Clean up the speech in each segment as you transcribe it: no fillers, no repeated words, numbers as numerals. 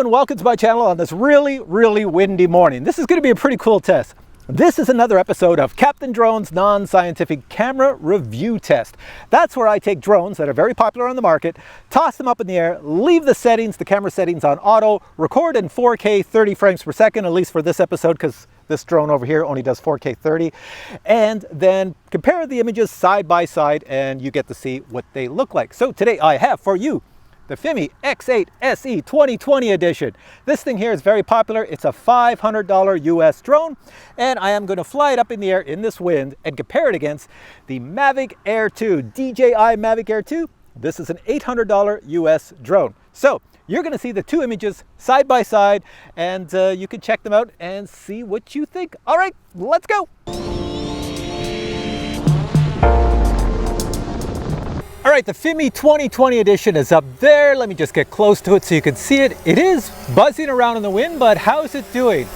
and welcome to my channel on this really windy morning. This is going to be a pretty cool test. This is another episode of Captain Drone's non-scientific camera review test. That's where I take drones that are very popular on the market, toss them up in the air, leave the settings, the camera settings on auto, record in 4K 30 frames per second, at least for this episode, because this drone over here only does 4K 30, and then compare the images side by side and you get to see what they look like. So today I have for you the FIMI X8 SE 2020 edition. This thing here is very popular. It's a $500 US drone, and I am going to fly it up in the air in this wind and compare it against the Mavic Air 2, DJI Mavic Air 2. This is an $800 US drone. So you're going to see the two images side by side, and you can check them out and see what you think. All right, let's go. All right, the FIMI 2020 edition is up there. Let me just get close to it so you can see it. It is buzzing around in the wind, but how's it doing?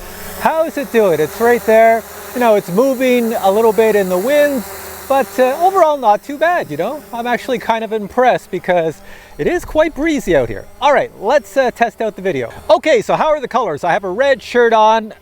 How's it doing? It's right there. You know, it's moving a little bit in the wind, but overall not too bad, you know? I'm actually kind of impressed because it is quite breezy out here. All right, let's test out the video. Okay, so how are the colors? I have a red shirt on,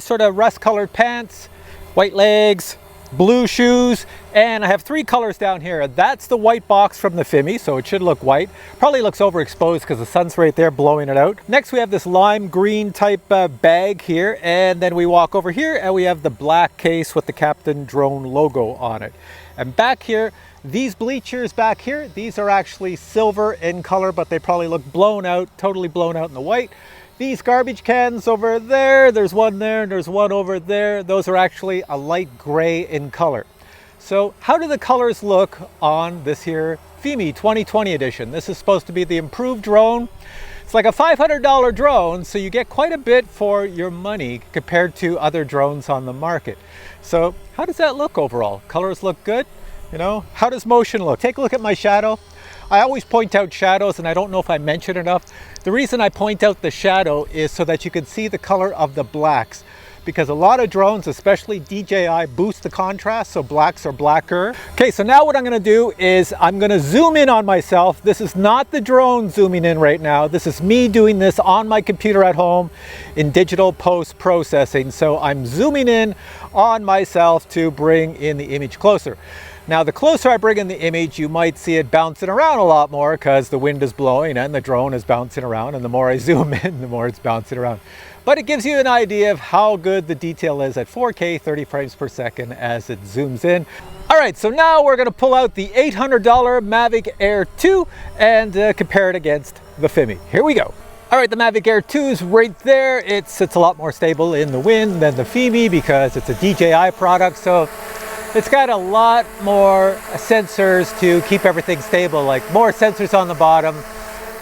sort of rust-colored pants, white legs, blue shoes, and I have three colors down here. That's the white box from the FIMI, so it should look white. Probably looks overexposed because the sun's right there blowing it out. Next we have this lime green type bag here, and then we walk over here and we have the black case with the Captain Drone logo on it. And back here, these bleachers back here, these are actually silver in color, but they probably look blown out, totally blown out in the white. These garbage cans over there, there's one there and there's one over there. Those are actually a light gray in color. So how do the colors look on this here FIMI 2020 edition? This is supposed to be the improved drone. It's like a $500 drone, so you get quite a bit for your money compared to other drones on the market. So how does that look overall? Colors look good? You know, how does motion look? Take a look at my shadow. I always point out shadows, and I don't know if I mention enough. The reason I point out the shadow is so that you can see the color of the blacks, because a lot of drones, especially DJI, boost the contrast, so blacks are blacker. Okay, so now what I'm gonna do is I'm gonna zoom in on myself. This is not the drone zooming in right now. This is me doing this on my computer at home in digital post-processing. So I'm zooming in on myself to bring in the image closer. Now, the closer I bring in the image, you might see it bouncing around a lot more because the wind is blowing and the drone is bouncing around, and the more I zoom in, the more it's bouncing around. But it gives you an idea of how good the detail is at 4K 30 frames per second as it zooms in. All right, so now we're gonna pull out the $800 Mavic Air 2 and compare it against the FIMI. Here we go. All right, the Mavic Air 2 is right there. It's a lot more stable in the wind than the FIMI because it's a DJI product, so it's got a lot more sensors to keep everything stable, like more sensors on the bottom,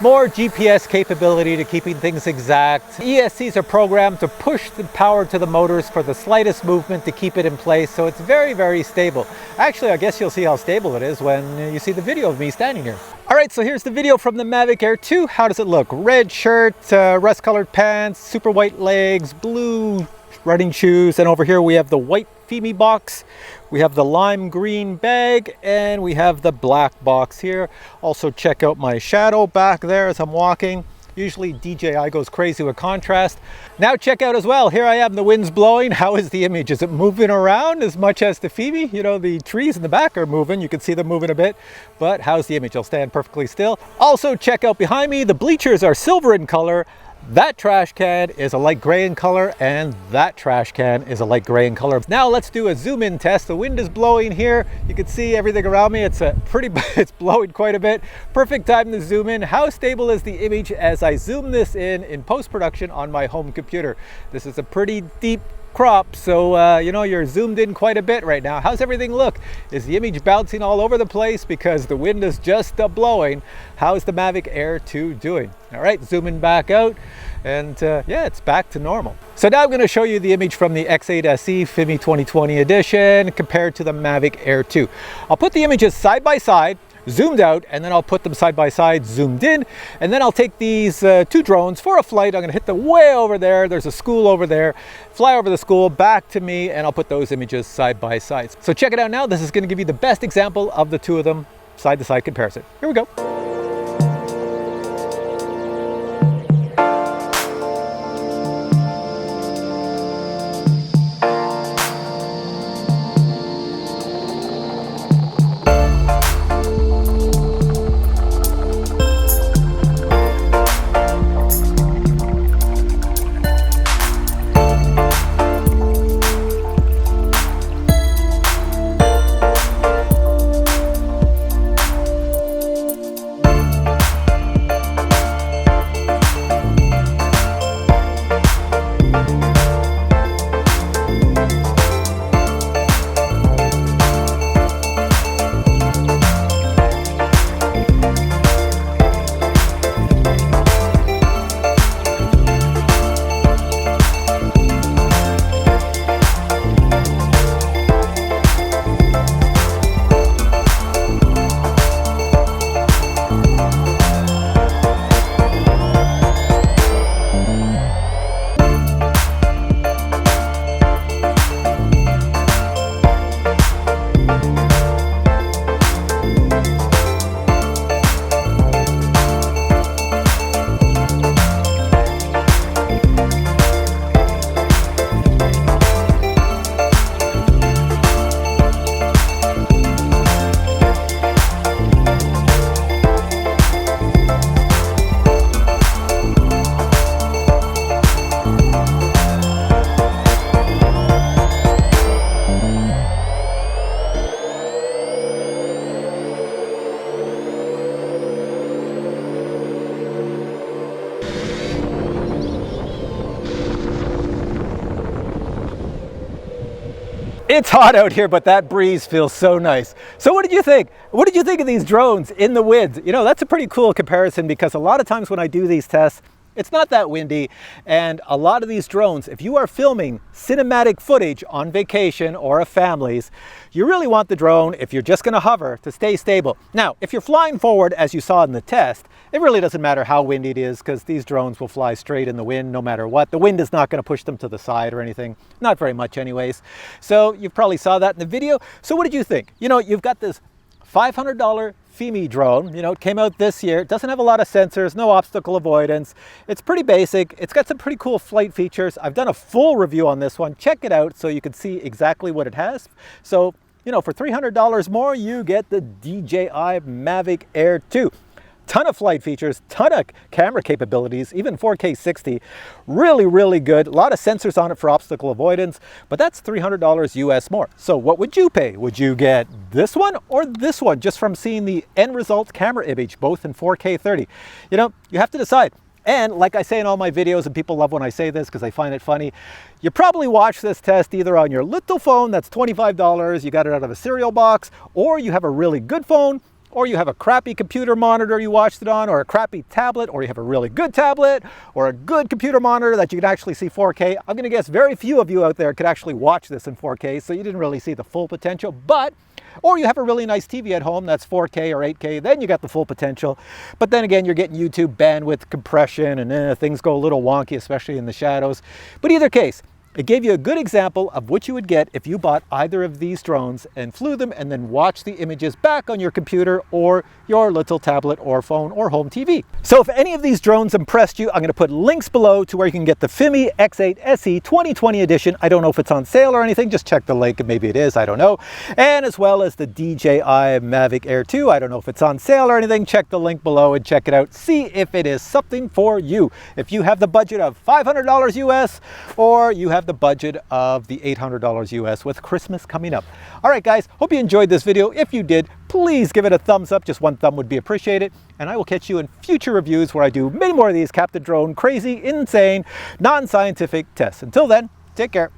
more GPS capability to keeping things exact. ESCs are programmed to push the power to the motors for the slightest movement to keep it in place, so it's very stable. Actually, I guess you'll see how stable it is when you see the video of me standing here. All right, so here's the video from the Mavic Air 2. How does it look? Red shirt, rust-colored pants, super white legs, blue running shoes, and over here we have the white FIMI box, we have the lime green bag, and we have the black box here. Also check out my shadow back there as I'm walking. Usually DJI goes crazy with contrast. Now check out as well, here I am, the wind's blowing. How is the image? Is it moving around as much as the FIMI? You know, the trees in the back are moving, you can see them moving a bit, but how's the image? I'll stand perfectly still. Also check out behind me, the bleachers are silver in color. That trash can is a light gray in color, and that trash can is a light gray in color. Now let's do a zoom in test. The wind is blowing here. You can see everything around me. It's it's blowing quite a bit. Perfect time to zoom in. How stable is the image as I zoom this in post-production on my home computer? This is a pretty deep crop, so you know, you're zoomed in quite a bit right now. How's everything look? Is the image bouncing all over the place because the wind is just blowing? How's the Mavic Air 2 doing? All right, zooming back out, and yeah, it's back to normal. So now I'm going to show you the image from the X8 SE FIMI 2020 edition compared to the Mavic Air 2. I'll put the images side by side, zoomed out, and then I'll put them side by side, zoomed in, and then I'll take these two drones for a flight. I'm gonna hit them way over there. There's a school over there. Fly over the school, back to me, and I'll put those images side by side. So check it out now. This is gonna give you the best example of the two of them, side-to-side comparison. Here we go. It's hot out here, but that breeze feels so nice. So what did you think? What did you think of these drones in the winds? You know, that's a pretty cool comparison because a lot of times when I do these tests, it's not that windy, and a lot of these drones, if you are filming cinematic footage on vacation or a family's, you really want the drone, if you're just going to hover, to stay stable. Now, if you're flying forward, as you saw in the test, it really doesn't matter how windy it is because these drones will fly straight in the wind no matter what. The wind is not going to push them to the side or anything, not very much anyways. So you probably saw that in the video. So what did you think? You know, you've got this $500 FIMI drone. You know, it came out this year. It doesn't have a lot of sensors, no obstacle avoidance. It's pretty basic. It's got some pretty cool flight features. I've done a full review on this one. Check it out so you can see exactly what it has. So, you know, for $300 more, you get the DJI Mavic Air 2. Ton of flight features, ton of camera capabilities, even 4K 60. Really, really good. A lot of sensors on it for obstacle avoidance, but that's $300 US more. So what would you pay? Would you get this one or this one just from seeing the end result camera image, both in 4K 30? You know, you have to decide. And like I say in all my videos, and people love when I say this because they find it funny, you probably watch this test either on your little phone that's $25, you got it out of a cereal box, or you have a really good phone, or you have a crappy computer monitor you watched it on, or a crappy tablet, or you have a really good tablet, or a good computer monitor that you can actually see 4K. I'm gonna guess very few of you out there could actually watch this in 4K, so you didn't really see the full potential, or you have a really nice TV at home that's 4K or 8K, then you got the full potential. But then again, you're getting YouTube bandwidth compression and things go a little wonky, especially in the shadows. But either case, it gave you a good example of what you would get if you bought either of these drones and flew them and then watched the images back on your computer or your little tablet or phone or home TV. So if any of these drones impressed you, I'm going to put links below to where you can get the FIMI X8 SE 2020 edition. I don't know if it's on sale or anything. Just check the link and maybe it is. I don't know. And as well as the DJI Mavic Air 2. I don't know if it's on sale or anything. Check the link below and check it out. See if it is something for you. If you have the budget of $500 US or you have the budget of the $800 US with Christmas coming up. All right, guys, hope you enjoyed this video. If you did, please give it a thumbs up. Just one thumb would be appreciated. And I will catch you in future reviews where I do many more of these Captain Drone crazy, insane, non-scientific tests. Until then, take care.